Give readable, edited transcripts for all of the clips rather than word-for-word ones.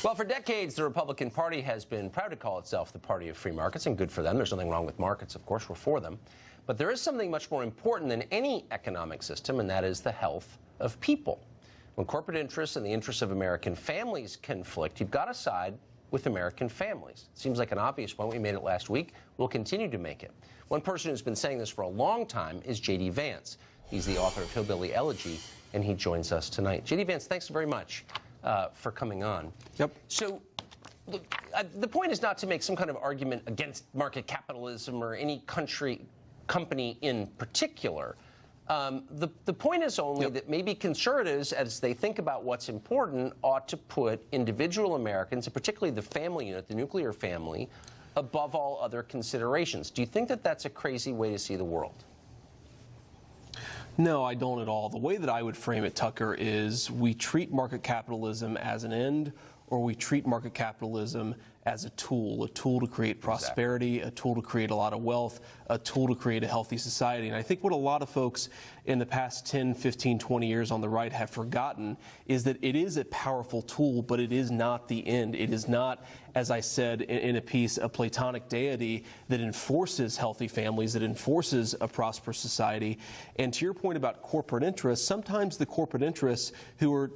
Well, for decades, the Republican Party has been proud to call itself the party of free markets, and good for them. There's nothing wrong with markets, of course, we're for them. But there is something much more important than any economic system, and that is the health of people. When corporate interests and the interests of American families conflict, you've got to side with American families. It seems like an obvious one. We made it last week. We'll continue to make it. One person who's been saying this for a long time is J.D. Vance. He's the author of Hillbilly Elegy, and he joins us tonight. J.D. Vance, thanks very much for coming on. Yep. So look, the point is not to make some kind of argument against market capitalism or any company in particular. The point is only that maybe conservatives, as they think about what's important, ought to put individual Americans, and particularly the family unit, the nuclear family, above all other considerations. Do you think that that's a crazy way to see the world? No, I don't at all. The way that I would frame it, Tucker, is we treat market capitalism as an end, or we treat market capitalism as a tool to create prosperity, a tool to create a lot of wealth, a tool to create a healthy society. And I think what a lot of folks in the past 10, 15, 20 years on the right have forgotten is that it is a powerful tool, but it is not the end. It is not, as I said in a piece, a Platonic deity that enforces healthy families, that enforces a prosperous society. And to your point about corporate interests, sometimes the corporate interests who are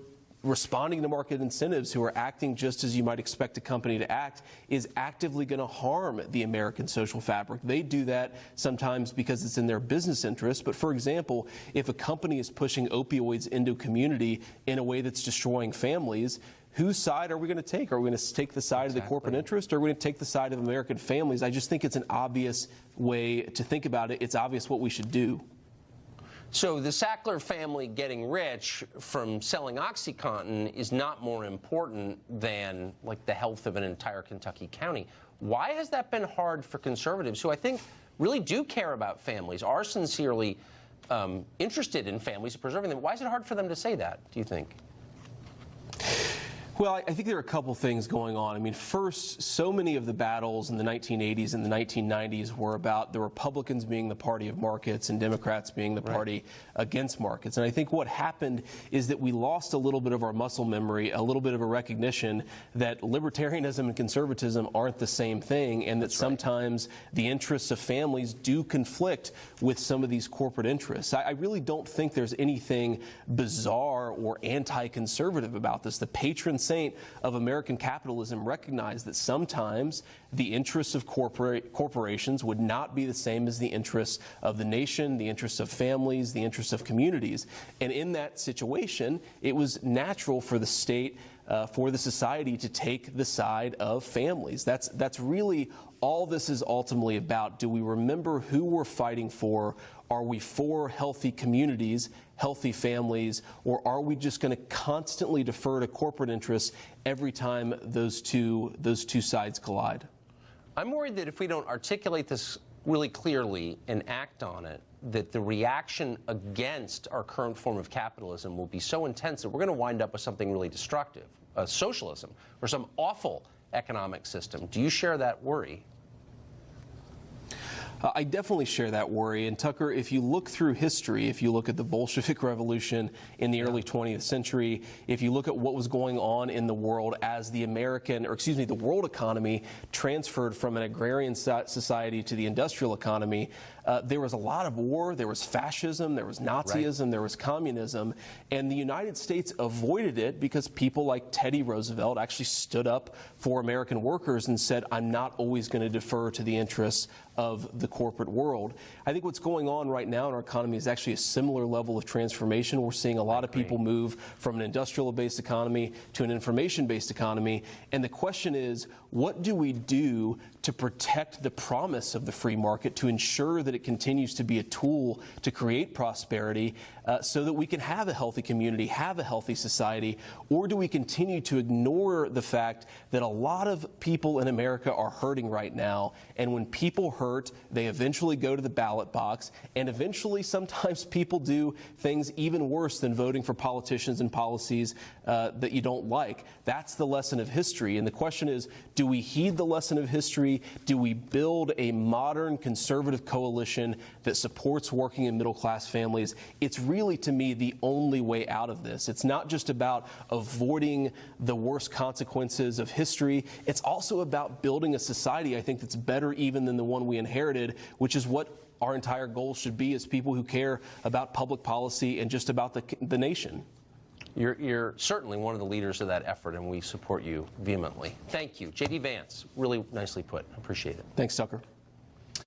responding to market incentives, who are acting just as you might expect a company to act, is actively going to harm the American social fabric. They do that sometimes because it's in their business interest. But for example, if a company is pushing opioids into a community in a way that's destroying families, whose side are we going to take? Are we going to take the side of the corporate interest, or are we going to take the side of American families? I just think it's an obvious way to think about it. It's obvious what we should do. So the Sackler family getting rich from selling OxyContin is not more important than, like, the health of an entire Kentucky county. Why has that been hard for conservatives, who I think really do care about families, are sincerely interested in families and preserving them? Why is it hard for them to say that, do you think? Well, I think there are a couple things going on. I mean, first, so many of the battles in the 1980s and the 1990s were about the Republicans being the party of markets and Democrats being the party against markets. And I think what happened is that we lost a little bit of our muscle memory, a little bit of a recognition that libertarianism and conservatism aren't the same thing, and that sometimes the interests of families do conflict with some of these corporate interests. I really don't think there's anything bizarre or anti-conservative about this. The patron saint of American capitalism recognized that sometimes the interests of corporations would not be the same as the interests of the nation, the interests of families, the interests of communities. And in that situation, it was natural for the state, for the society, to take the side of families. That's really all this is ultimately about. Do we remember who we're fighting for? Are we for healthy communities, healthy families, or are we just going to constantly defer to corporate interests every time those two sides collide? I'm worried that if we don't articulate this really clearly and act on it, that the reaction against our current form of capitalism will be so intense that we're going to wind up with something really destructive, socialism, or some awful economic system. Do you share that worry? I definitely share that worry. And Tucker, if you look through history, if you look at the Bolshevik Revolution in the early 20th century, if you look at what was going on in the world as the the world economy transferred from an agrarian society to the industrial economy, there was a lot of war, there was fascism, there was Nazism, there was communism, and the United States avoided it because people like Teddy Roosevelt actually stood up for American workers and said, I'm not always going to defer to the interests of the corporate world. I think what's going on right now in our economy is actually a similar level of transformation. We're seeing a lot of people move from an industrial-based economy to an information-based economy. And the question is, what do we do to protect the promise of the free market, to ensure that it continues to be a tool to create prosperity so that we can have a healthy community, have a healthy society? Or do we continue to ignore the fact that a lot of people in America are hurting right now? And when people hurt, they eventually go to the ballot box, and eventually sometimes people do things even worse than voting for politicians and policies that you don't like. That's the lesson of history. And the question is, do we heed the lesson of history country? Do we build a modern conservative coalition that supports working and middle class families? It's really, to me, the only way out of this. It's not just about avoiding the worst consequences of history. It's also about building a society, I think, that's better even than the one we inherited, which is what our entire goal should be as people who care about public policy and just about the nation. You're certainly one of the leaders of that effort, and we support you vehemently. Thank you. J.D. Vance, really nicely put. Appreciate it. Thanks, Tucker.